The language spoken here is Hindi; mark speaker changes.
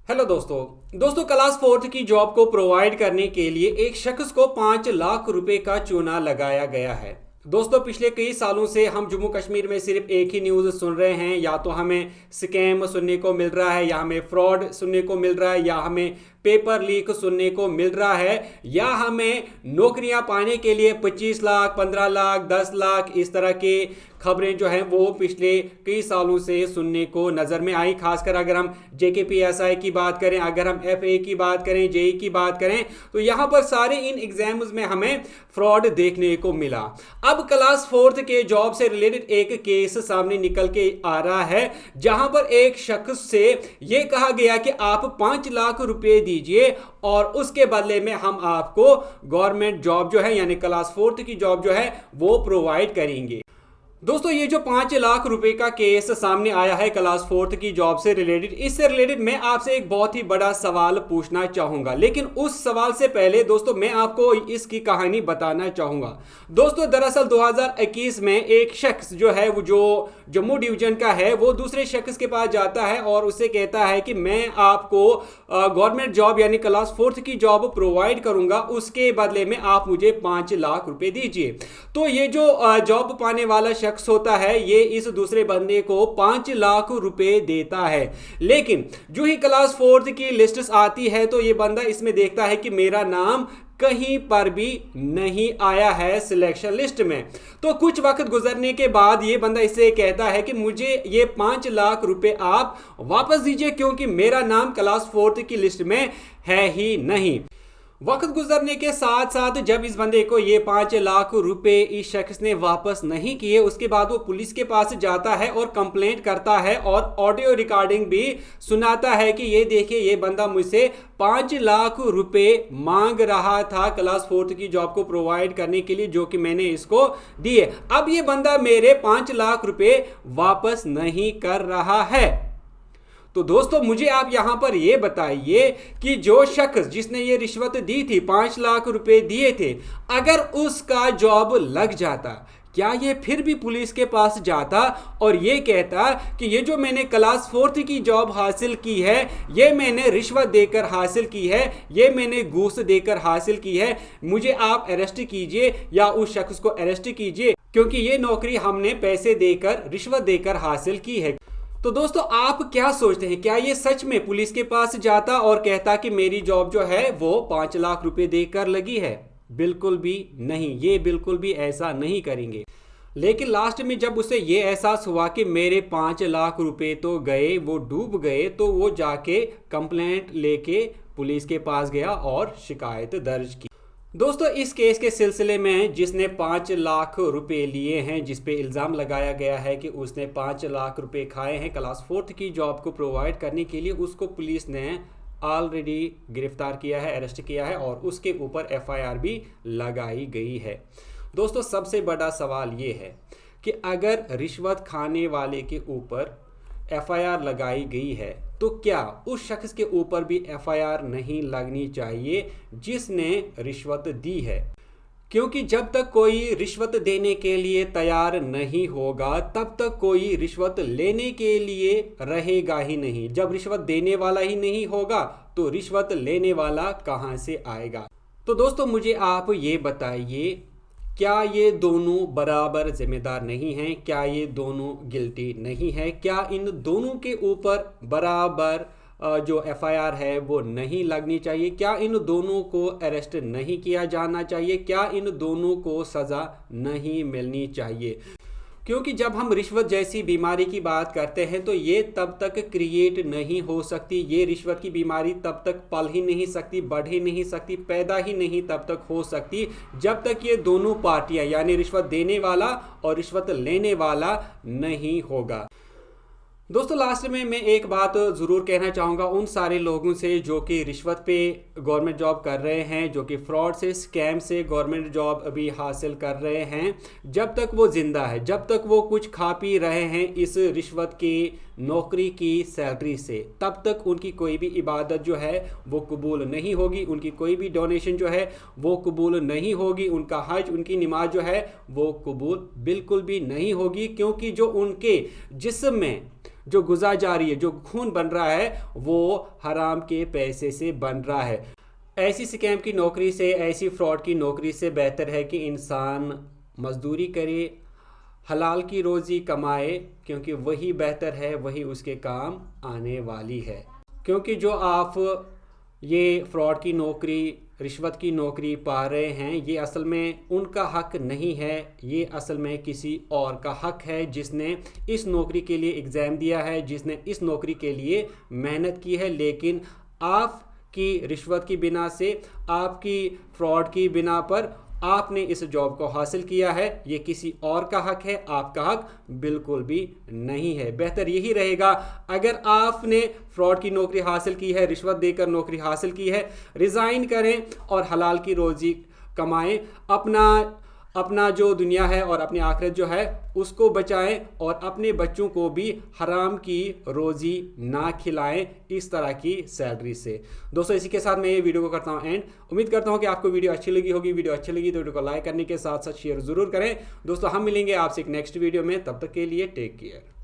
Speaker 1: हेलो दोस्तों क्लास फोर्थ की जॉब को प्रोवाइड करने के लिए एक शख्स को 5 लाख रुपए का चूना लगाया गया है। दोस्तों पिछले कई सालों से हम जम्मू कश्मीर में सिर्फ एक ही न्यूज़ सुन रहे हैं, या तो हमें स्कैम सुनने को मिल रहा है, या हमें फ्रॉड सुनने को मिल रहा है, या हमें पेपर लीक सुनने को मिल रहा है, या हमें नौकरियां पाने के लिए 25 लाख 15 लाख 10 लाख इस तरह के खबरें जो हैं वो पिछले कई सालों से सुनने को नज़र में आई। खासकर अगर हम JKPSI की बात करें, अगर हम FA की बात करें, JEE की बात करें, तो यहाँ पर सारे इन एग्जाम्स में हमें फ्रॉड देखने को मिला। अब क्लास फोर्थ के जॉब से रिलेटेड एक केस सामने निकल के आ रहा है, जहां पर एक शख्स से यह कहा गया कि आप 5 लाख रुपए दीजिए और उसके बदले में हम आपको गवर्नमेंट जॉब जो है यानी क्लास फोर्थ की जॉब जो है वो प्रोवाइड करेंगे। दोस्तों ये जो 5 लाख रुपए का केस सामने आया है क्लास फोर्थ की जॉब से रिलेटेड, इससे रिलेटेड मैं आपसे एक बहुत ही बड़ा सवाल पूछना चाहूंगा, लेकिन उस सवाल से पहले दोस्तों मैं आपको इसकी कहानी बताना चाहूंगा। दोस्तों दरअसल 2021 में एक शख्स जो है वो जो जम्मू डिवीजन का है वो दूसरे शख्स के पास जाता है और उससे कहता है कि मैं आपको गवर्नमेंट जॉब यानी क्लास फोर्थ की जॉब प्रोवाइड करूंगा, उसके बदले में आप मुझे 5 लाख रुपए दीजिए। तो ये जो जॉब पाने वाला शख्स होता है ये इस दूसरे बंदे को 5 लाख रुपए देता है, लेकिन जो ही क्लास फोर्थ की लिस्ट आती है तो ये बंदा इसमें देखता है कि मेरा नाम कहीं पर भी नहीं आया है सिलेक्शन लिस्ट में। तो कुछ वक्त गुजरने के बाद ये बंदा इससे कहता है कि मुझे ये 5 लाख रुपए आप वापस दीजिए, क्योंकि मेरा नाम क्लास फोर्थ की लिस्ट में है ही नहीं। वक्त गुजरने के साथ साथ जब इस बंदे को ये 5 लाख रुपए इस शख्स ने वापस नहीं किए, उसके बाद वो पुलिस के पास जाता है और कंप्लेंट करता है और ऑडियो रिकॉर्डिंग भी सुनाता है कि ये देखिए ये बंदा मुझसे 5 लाख रुपए मांग रहा था क्लास फोर्थ की जॉब को प्रोवाइड करने के लिए, जो कि मैंने इसको दिए। अब ये बंदा मेरे 5 लाख रुपए वापस नहीं कर रहा है। तो दोस्तों मुझे आप यहां पर यह बताइए कि जो शख्स जिसने ये रिश्वत दी थी, 5 लाख रुपए दिए थे, अगर उसका जॉब लग जाता, क्या ये फिर भी पुलिस के पास जाता और ये कहता कि ये जो मैंने क्लास फोर्थ की जॉब हासिल की है ये मैंने रिश्वत देकर हासिल की है, ये मैंने घूस देकर हासिल की है, मुझे आप अरेस्ट कीजिए या उस शख्स को अरेस्ट कीजिए, क्योंकि ये नौकरी हमने पैसे देकर रिश्वत देकर हासिल की है। तो दोस्तों आप क्या सोचते हैं, क्या ये सच में पुलिस के पास जाता और कहता कि मेरी जॉब जो है वो 5 लाख रुपए देकर लगी है? बिल्कुल भी नहीं, ये बिल्कुल भी ऐसा नहीं करेंगे। लेकिन लास्ट में जब उसे ये एहसास हुआ कि मेरे 5 लाख रुपए तो गए, वो डूब गए, तो वो जाके कंप्लेंट लेके पुलिस के पास गया और शिकायत दर्ज की। दोस्तों इस केस के सिलसिले में जिसने 5 लाख रुपए लिए हैं, जिस पे इल्ज़ाम लगाया गया है कि उसने 5 लाख रुपए खाए हैं क्लास फोर्थ की जॉब को प्रोवाइड करने के लिए, उसको पुलिस ने ऑलरेडी गिरफ्तार किया है, अरेस्ट किया है और उसके ऊपर FIR भी लगाई गई है। दोस्तों सबसे बड़ा सवाल ये है कि अगर रिश्वत खाने वाले के ऊपर FIR लगाई गई है तो क्या उस शख्स के ऊपर भी FIR नहीं लगनी चाहिए जिसने रिश्वत दी है? क्योंकि जब तक कोई रिश्वत देने के लिए तैयार नहीं होगा तब तक कोई रिश्वत लेने के लिए रहेगा ही नहीं। जब रिश्वत देने वाला ही नहीं होगा तो रिश्वत लेने वाला कहां से आएगा? तो दोस्तों मुझे आप ये बताइए, क्या ये दोनों बराबर जिम्मेदार नहीं हैं? क्या ये दोनों गिल्टी नहीं है? क्या इन दोनों के ऊपर बराबर जो FIR है वो नहीं लगनी चाहिए? क्या इन दोनों को अरेस्ट नहीं किया जाना चाहिए? क्या इन दोनों को सज़ा नहीं मिलनी चाहिए? क्योंकि जब हम रिश्वत जैसी बीमारी की बात करते हैं तो ये तब तक क्रिएट नहीं हो सकती, ये रिश्वत की बीमारी तब तक पल ही नहीं सकती, बढ़ ही नहीं सकती, पैदा ही नहीं तब तक हो सकती जब तक ये दोनों पार्टियां यानी रिश्वत देने वाला और रिश्वत लेने वाला नहीं होगा। दोस्तों लास्ट में मैं एक बात ज़रूर कहना चाहूँगा उन सारे लोगों से जो कि रिश्वत पे गवर्नमेंट जॉब कर रहे हैं, जो कि फ्रॉड से स्कैम से गवर्नमेंट जॉब अभी हासिल कर रहे हैं, जब तक वो ज़िंदा है, जब तक वो कुछ खा पी रहे हैं इस रिश्वत की नौकरी की सैलरी से, तब तक उनकी कोई भी इबादत जो है वो कबूल नहीं होगी, उनकी कोई भी डोनेशन जो है वो कबूल नहीं होगी, उनका हज, उनकी नमाज जो है वो कबूल बिल्कुल भी नहीं होगी, क्योंकि जो उनके जिस्म में जो गुज़ा जा रही है, जो खून बन रहा है, वो हराम के पैसे से बन रहा है। ऐसी स्कैम की नौकरी से, ऐसी फ्रॉड की नौकरी से बेहतर है कि इंसान मजदूरी करे, हलाल की रोज़ी कमाए, क्योंकि वही बेहतर है, वही उसके काम आने वाली है। क्योंकि जो आप ये फ्रॉड की नौकरी, रिश्वत की नौकरी पा रहे हैं, ये असल में उनका हक नहीं है, ये असल में किसी और का हक है जिसने इस नौकरी के लिए एग्ज़ाम दिया है, जिसने इस नौकरी के लिए मेहनत की है। लेकिन आपकी रिश्वत की बिना से, आपकी फ्रॉड की बिना पर आपने इस जॉब को हासिल किया है, ये किसी और का हक है, आपका हक बिल्कुल भी नहीं है। बेहतर यही रहेगा, अगर आपने फ्रॉड की नौकरी हासिल की है, रिश्वत देकर नौकरी हासिल की है, रिज़ाइन करें और हलाल की रोज़ी कमाएं, अपना जो दुनिया है और अपनी आखिरत जो है उसको बचाएं, और अपने बच्चों को भी हराम की रोज़ी ना खिलाएं इस तरह की सैलरी से। दोस्तों, इसी के साथ मैं ये वीडियो को करता हूं एंड। उम्मीद करता हूं कि आपको वीडियो अच्छी लगी होगी। वीडियो अच्छी लगी तो वीडियो को लाइक करने के साथ साथ शेयर ज़रूर करें। दोस्तों, हम मिलेंगे आपसे एक नेक्स्ट वीडियो में, तब तक के लिए टेक केयर।